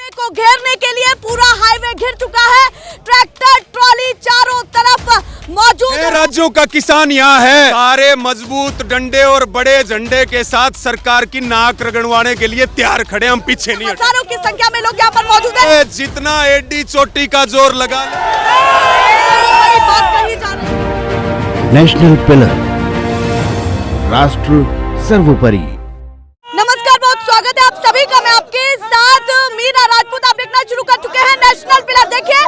Highway को घेरने के लिए पूरा हाईवे घिर चुका है। ट्रैक्टर ट्रॉली चारों तरफ मौजूद है। राज्यों का किसान यहाँ है। सारे मजबूत डंडे और बड़े झंडे के साथ सरकार की नाक रगड़वाने के लिए तैयार खड़े, हम पीछे नहीं हटेंगे। हजारों की संख्या में लोग यहाँ पर मौजूद हैं। जितना एडी चोटी का जोर लगा बात कही जा रही है। नेशनल पिलर, राष्ट्र सर्वोपरि। नमस्कार, बहुत स्वागत है आप सभी का। मैं आपके साथ मीरा राजपूत। आप देखना शुरू कर चुके हैं नेशनल पिलर। देखिए,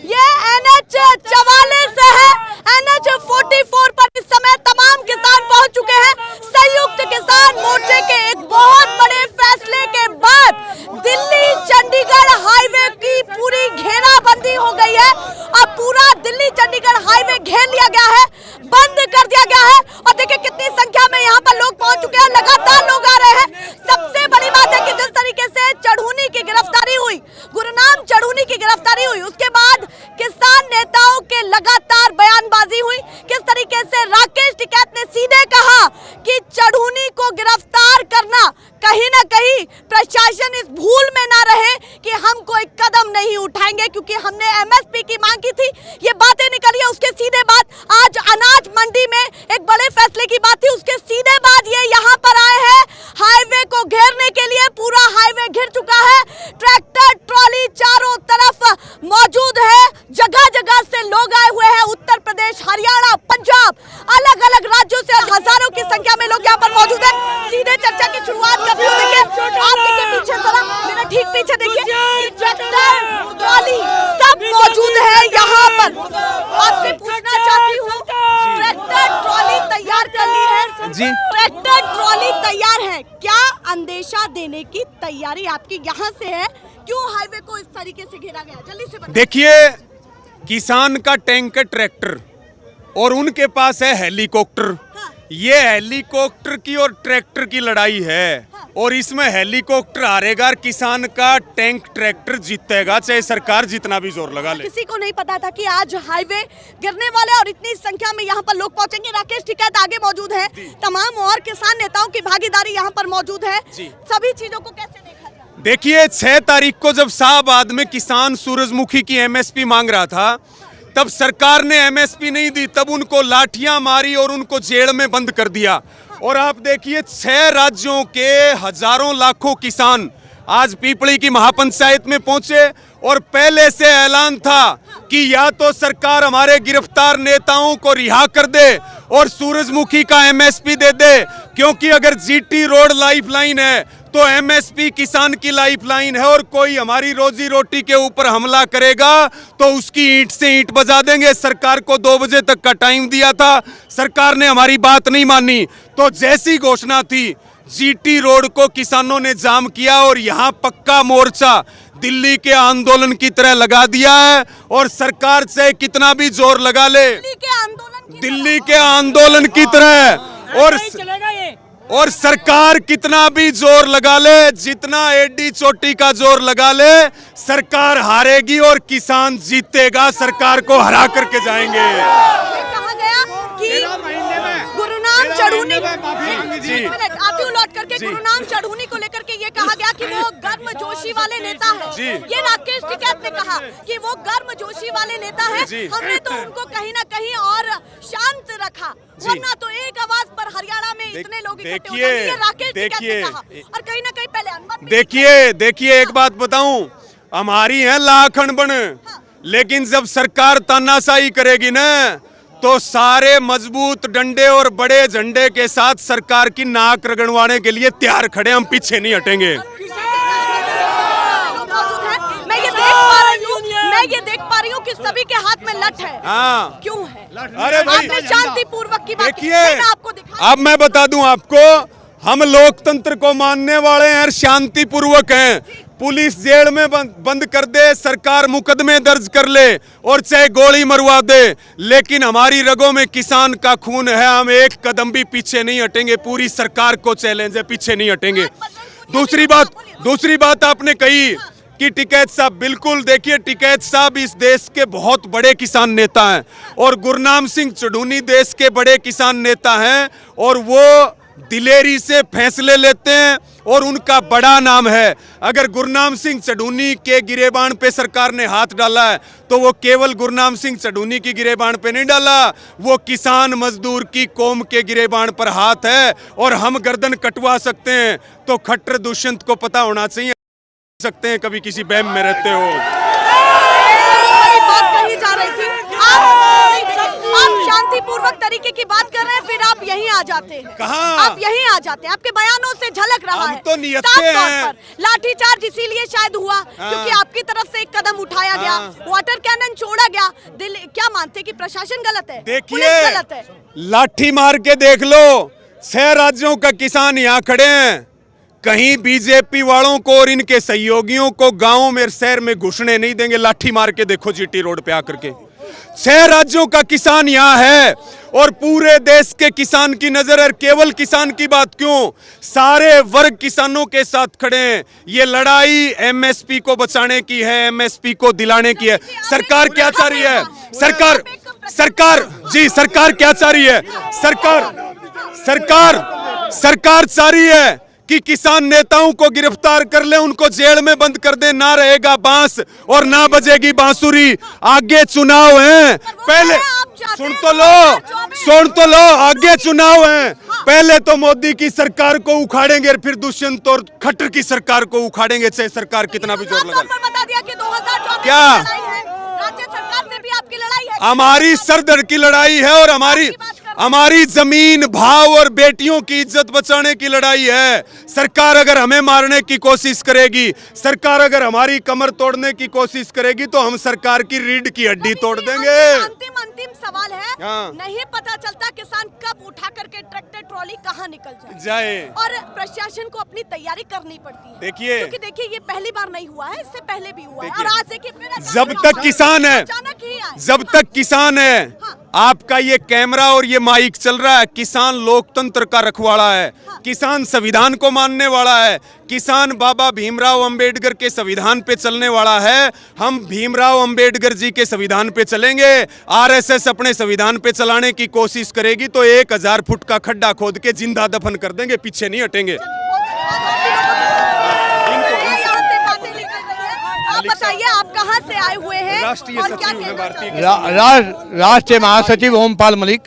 ये NH 44 है। NH 44 पर इस समय तमाम किसान पहुंच चुके हैं। संयुक्त किसान मोर्चे के एक बहुत बड़े फैसले के बाद दिल्ली चंडीगढ़ हाईवे की पूरी घेराबंदी हो गई है। अब पूरा दिल्ली चंडीगढ़ हाईवे घेर लिया गया है, बंद कर दिया गया है। और देखिए कितनी संख्या में यहाँ पर लोग पहुंच चुके हैं। लगातार लोग आ रहे हैं। सबसे बड़ी बात है कि जिस तरीके से चढ़ूनी की गिरफ्तारी हुई, गुरनाम चढ़ूनी की गिरफ्तारी हुई, उसके बाद किसान नेताओं के लगातार बयानबाजी हुई। किस तरीके से राकेश टिकैत ने सीधे कहा कि चढ़ूनी को गिरफ्तार करना, कहीं ना कहीं प्रशासन इस भूल में ना रहे कि हम कोई कदम नहीं उठाएंगे क्योंकि हमने MSP की मांग की थी। ये बातें निकली है। उसके सीधे बाद आज अनाज मंडी में एक बड़े फैसले की बात थी। उसके सीधे बाद ये यहाँ पर आए हैं। हाईवे को घेरने के लिए पूरा हाईवे घिर चुका है। ट्रैक्टर ट्रॉली चारों तरफ मौजूद है। जगह जगह से लोग आए हुए हैं। उत्तर प्रदेश, हरियाणा, पंजाब, अलग अलग राज्यों से हजारों की संख्या में लोग यहाँ पर मौजूद है। सीधे चर्चा की शुरुआत करते हुए देखिए, आप देखिए पीछे जरा, मेरा ठीक पीछे देखिए, ट्रैक्टर ट्रॉली सब मौजूद है यहाँ पर। आपसे पूछना चाहती हूँ, ट्रैक्टर ट्रॉली तैयार कर ली है जी? ट्रैक्टर ट्रॉली तैयार है, क्या अंदेशा देने की तैयारी आपकी यहाँ से है? क्यों हाईवे को इस तरीके से घेरा गया? जल्दी से बताइए। देखिए, किसान का टैंक है ट्रैक्टर और उनके पास है हेलीकॉप्टर। हाँ। ये हेलीकॉप्टर की और ट्रैक्टर की लड़ाई है। हाँ। और इसमें हेलीकॉप्टर हारेगा और किसान का टैंक ट्रैक्टर जीतेगा, चाहे सरकार जितना भी जोर लगा ले। किसी को नहीं पता था कि आज हाईवे गिरने वाले और इतनी संख्या में यहाँ पर लोग पहुंचेंगे। राकेश टिकैत आगे मौजूद है, तमाम और किसान नेताओं की भागीदारी यहाँ पर मौजूद है। सभी चीजों को कैसे देखा जाए? देखिए, 6 तारीख को जब शाहबाद में किसान सूरजमुखी की MSP मांग रहा था, तब सरकार ने MSP नहीं दी। तब उनको लाठियां मारी और उनको जेल में बंद कर दिया। और आप देखिए, 6 राज्यों के हजारों लाखों किसान आज पीपली की महापंचायत में पहुंचे और पहले से ऐलान था कि या तो सरकार हमारे गिरफ्तार नेताओं को रिहा कर दे और सूरजमुखी का MSP दे दे, क्योंकि अगर GT रोड लाइफलाइन है तो MSP किसान की लाइफलाइन है। और कोई हमारी रोजी रोटी के ऊपर हमला करेगा तो उसकी ईंट से ईंट बजा देंगे। सरकार को 2 बजे तक का टाइम दिया था, सरकार ने हमारी बात नहीं मानी। तो जैसी घोषणा थी, GT रोड को किसानों ने जाम किया और यहाँ पक्का मोर्चा दिल्ली के आंदोलन की तरह लगा दिया है। और सरकार से कितना भी जोर लगा ले, दिल्ली के आंदोलन की तरह, और सरकार कितना भी जोर लगा ले, जितना एडी चोटी का जोर लगा ले, सरकार हारेगी और किसान जीतेगा। सरकार को हरा करके जाएंगे। कहा गया कि गुरनाम चढ़ूनी, आप लौट करके गुरनाम चढ़ूनी को लेकर के ये कहा गया कि वो गर्मजोशी वाले नेता है। ये राकेश टिकैत ने कहा कि वो गर्मजोशी वाले नेता है। हमने तो उनको कहीं ना कहीं और शांत रखा, वरना तो एक आवाज पर हरियाणा में इतने लोग इकट्ठे हो जाते। ये राकेश टिकैत ने कहा। और कहीं ना कहीं पहले देखिए एक बात बताऊं, हमारी है लाखन बन, लेकिन जब सरकार तानाशाही करेगी ना, तो सारे मजबूत डंडे और बड़े झंडे के साथ सरकार की नाक रगड़वाने के लिए तैयार खड़े, हम पीछे नहीं हटेंगे। मैं ये देख पा रही हूँ कि सभी के हाथ में लठ है। हाँ, क्यों है? अरे भाई, आपने शांतिपूर्वक की बात देखिए, आपको अब मैं बता दूं आपको, हम लोकतंत्र को मानने वाले हैं और शांतिपूर्वक हैं। पुलिस जेल में बंद कर दे, सरकार मुकदमे दर्ज कर ले और चाहे गोली मरवा दे, लेकिन हमारी रगों में किसान का खून है। हम एक कदम भी पीछे नहीं हटेंगे। पूरी सरकार को चैलेंज है, पीछे नहीं हटेंगे। दूसरी बात आपने कही कि टिकैत साहब, बिल्कुल देखिए, टिकैत साहब इस देश के बहुत बड़े किसान नेता हैं और गुरनाम सिंह चढ़ूनी देश के बड़े किसान नेता हैं। और वो दिलेरी से फैसले लेते हैं और उनका बड़ा नाम है। अगर गुरनाम सिंह चढ़ूनी के गिरेबान पे सरकार ने हाथ डाला है तो वो केवल गुरनाम सिंह चढ़ूनी की गिरेबान पे नहीं डाला, वो किसान मजदूर की कौम के गिरेबान पर हाथ है। और हम गर्दन कटवा सकते हैं तो खट्टर दुष्यंत को पता होना चाहिए सकते हैं कभी किसी बहम में रहते हो। बड़ी बात कही जा रही थी, आप शांतिपूर्वक तरीके की बात कर रहे हैं, फिर आप यहीं आ जाते हैं। कहाँ? आप यहीं आ जाते हैं, आपके बयानों से झलक रहा हम है। तो नियत्ते साफ तौर हैं। पर लाठीचार्ज इसीलिए शायद हुआ क्योंकि आपकी तरफ से एक कदम उठाया गया, वाटर कैनन छोड़ा गया। क्या मानते हैं कि प्रशासन गलत है, देखिए, पुलिस गलत है? लाठी मार के देख लो, 6 राज्यों का किसान यहाँ खड़े हैं। कहीं बीजेपी वालों को और इनके सहयोगियों को गांवों में शहर में घुसने नहीं देंगे। लाठी मार के देखो जीटी रोड पे आकर के, 6 राज्यों का किसान यहाँ है और पूरे देश के किसान की नजर है। केवल किसान की बात क्यों, सारे वर्ग किसानों के साथ खड़े हैं। ये लड़ाई एमएसपी को बचाने की है, एमएसपी को दिलाने की है। सरकार क्या चाह रही है? सरकार क्या चाह रही है? सरकार चाह रही है कि किसान नेताओं को गिरफ्तार कर ले, उनको जेल में बंद कर दे। ना रहेगा बांस और ना बजेगी बांसुरी। आगे चुनाव हैं, पहले सुन तो लो, आगे चुनाव हैं। पहले तो मोदी की सरकार को उखाड़ेंगे, फिर दुष्यंत और खट्टर की सरकार को उखाड़ेंगे, चाहे सरकार कितना भी जोर लगा। बता दिया कि 2024 क्या राज्य सरकार से भी आपकी लड़ाई है? हमारी सरदर्द की लड़ाई है और हमारी जमीन, भाव और बेटियों की इज्जत बचाने की लड़ाई है। सरकार अगर हमें मारने की कोशिश करेगी, सरकार अगर हमारी कमर तोड़ने की कोशिश करेगी तो हम सरकार की रीढ़ की हड्डी तोड़ देंगे। अंतिम सवाल है, नहीं पता चलता किसान कब उठा करके ट्रैक्टर ट्रॉली कहाँ निकल जाए और प्रशासन को अपनी तैयारी करनी पड़ती है। देखिए ये पहली बार नहीं हुआ है, इससे पहले भी हुआ है और आज देखिए जब तक किसान है आपका ये कैमरा और ये माइक चल रहा है। किसान लोकतंत्र का रखवाला है, किसान संविधान को मानने वाला है, किसान बाबा भीमराव अंबेडकर के संविधान पे चलने वाला है। हम भीमराव अंबेडकर जी के संविधान पे चलेंगे। आरएसएस अपने संविधान पे चलाने की कोशिश करेगी तो 1000 फुट का खड्डा खोद के जिंदा दफन कर देंगे, पीछे नहीं हटेंगे। आप बताइए, आप कहाँ से आए हुए हैं? राष्ट्रीय सचिव है भारतीय राष्ट्रीय महासचिव ओमपाल मलिक,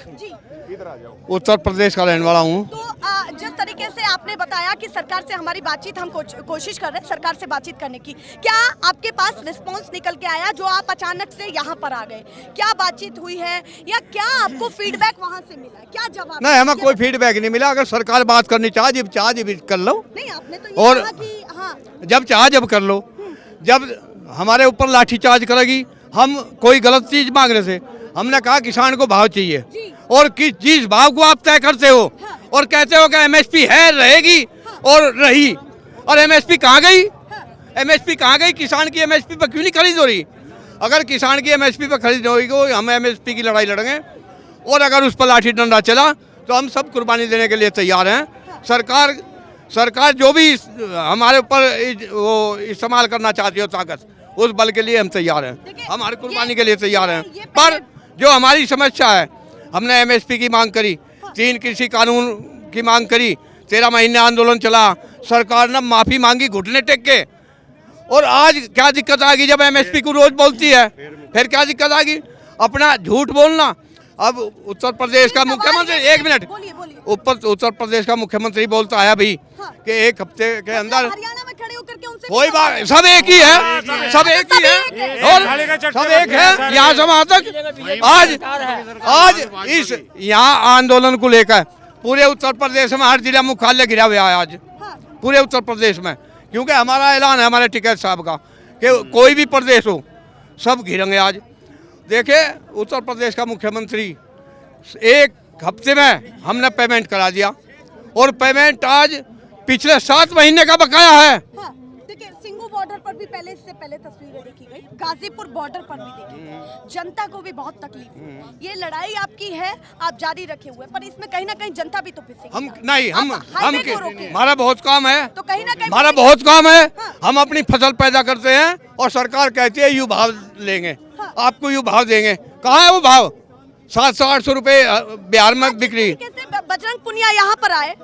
उत्तर प्रदेश का रहने वाला हूँ। तो जिस तरीके से आपने बताया कि सरकार से हमारी बातचीत, हम कोशिश कर रहे हैं सरकार से बातचीत करने की, क्या आपके पास रिस्पांस निकल के आया जो आप अचानक से यहाँ पर आ गए? क्या बातचीत हुई है या क्या आपको फीडबैक वहाँ से मिला है? क्या जवाब? नहीं, हमें कोई फीडबैक नहीं मिला। अगर सरकार बात करनी चाहे जब कर लो। नहीं, आपने तो ये और कहा कि हाँ, जब चाहे जब कर लो। जब हमारे ऊपर लाठीचार्ज करेगी, हम कोई गलत चीज मांगने से, हमने कहा किसान को भाव चाहिए और किस जिस भाव को आप तय करते हो और कहते हो कि एमएसपी है, रहेगी और रही, और एमएसपी कहाँ गई? एमएसपी कहाँ गई? किसान की एमएसपी पर क्यों नहीं खरीद हो रही? अगर किसान की एमएसपी पर खरीद होगी, हम एमएसपी की लड़ाई लड़ेंगे और अगर उस पर लाठी डंडा चला तो हम सब कुर्बानी देने के लिए तैयार हैं। सरकार जो भी हमारे ऊपर वो इस्तेमाल करना चाहती हो ताकत, उस बल के लिए हम तैयार हैं, हमारी कुर्बानी के लिए तैयार हैं। पर जो हमारी समस्या है, हमने एमएसपी की मांग करी, 3 कृषि कानून की मांग करी, 13 महीने आंदोलन चला, सरकार ने माफी मांगी घुटने टेक के। और आज क्या दिक्कत आ गई? जब एमएसपी को रोज बोलती है, फिर क्या दिक्कत आ गई? अपना झूठ बोलना। अब उत्तर प्रदेश का मुख्यमंत्री, 1 मिनट, उत्तर प्रदेश का मुख्यमंत्री बोलता है अभी कि 1 हफ्ते के अंदर हरियाणा में खड़े होकर के उनसे कोई बात, सब एक ही है और सब एक है यहाँ से वहाँ तक। आज इस यहाँ आंदोलन को लेकर पूरे उत्तर प्रदेश में हर जिला मुख्यालय घिरा हुआ है आज पूरे उत्तर प्रदेश में, क्योंकि हमारा ऐलान है हमारे टिकैत साहब का कि कोई भी प्रदेश हो सब घिरेंगे आज। देखिए, उत्तर प्रदेश का मुख्यमंत्री 1 हफ्ते में हमने पेमेंट करा दिया और पेमेंट आज पिछले 7 महीने का बकाया है। देखिए, सिंगू बॉर्डर पर भी इससे पहले तस्वीरें देखी गई, गाजीपुर बॉर्डर पर भी देखी गई, जनता को भी बहुत तकलीफ है। ये लड़ाई आपकी है, आप जारी रखे हुए, पर इसमें कहीं ना कहीं जनता भी तो पिसेगी। हमारा बहुत काम है, तो कहीं ना कहीं हमारा बहुत काम है। हम अपनी फसल पैदा करते हैं और सरकार कहती है यूँ भाव लेंगे, आपको यूँ भाव देंगे। कहाँ है वो भाव? 700-800 रुपए बिहार में बिक्री। बजरंग पुनिया यहाँ पर आए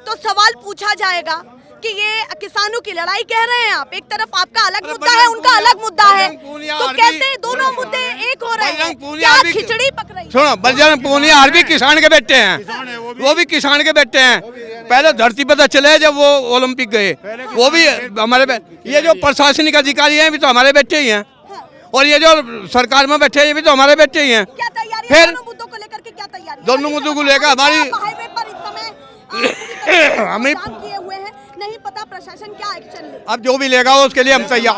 तो सवाल पूछा जाएगा कि ये किसानों की लड़ाई कह रहे हैं आप, एक तरफ आपका अलग मुद्दा है, उनका अलग मुद्दा है, तो कैसे दोनों मुद्दे एक हो रहे हैं? क्या खिचड़ी पक रही है? सुनो, बजरंग पूनिया भी किसान के बेटे हैं, वो भी किसान के बेटे हैं। पहले धरती पर तो चले जब वो ओलंपिक गए, वो भी हमारे ये जो प्रशासनिक अधिकारी हैं भी तो हमारे बेटे ही हैं, और ये जो सरकार में बैठे हैं ये भी तो हमारे बेटे ही हैं। क्या तैयारी फिर दोनों मुद्दों को लेकर के क्या तैयारी? दोनों मुद्दों को लेकर हमारी हाईवे पर इस समय हमें काम किए हुए हैं, नहीं पता प्रशासन क्या एक्शन ले। अब जो भी लेगा उसके लिए हम तैयार।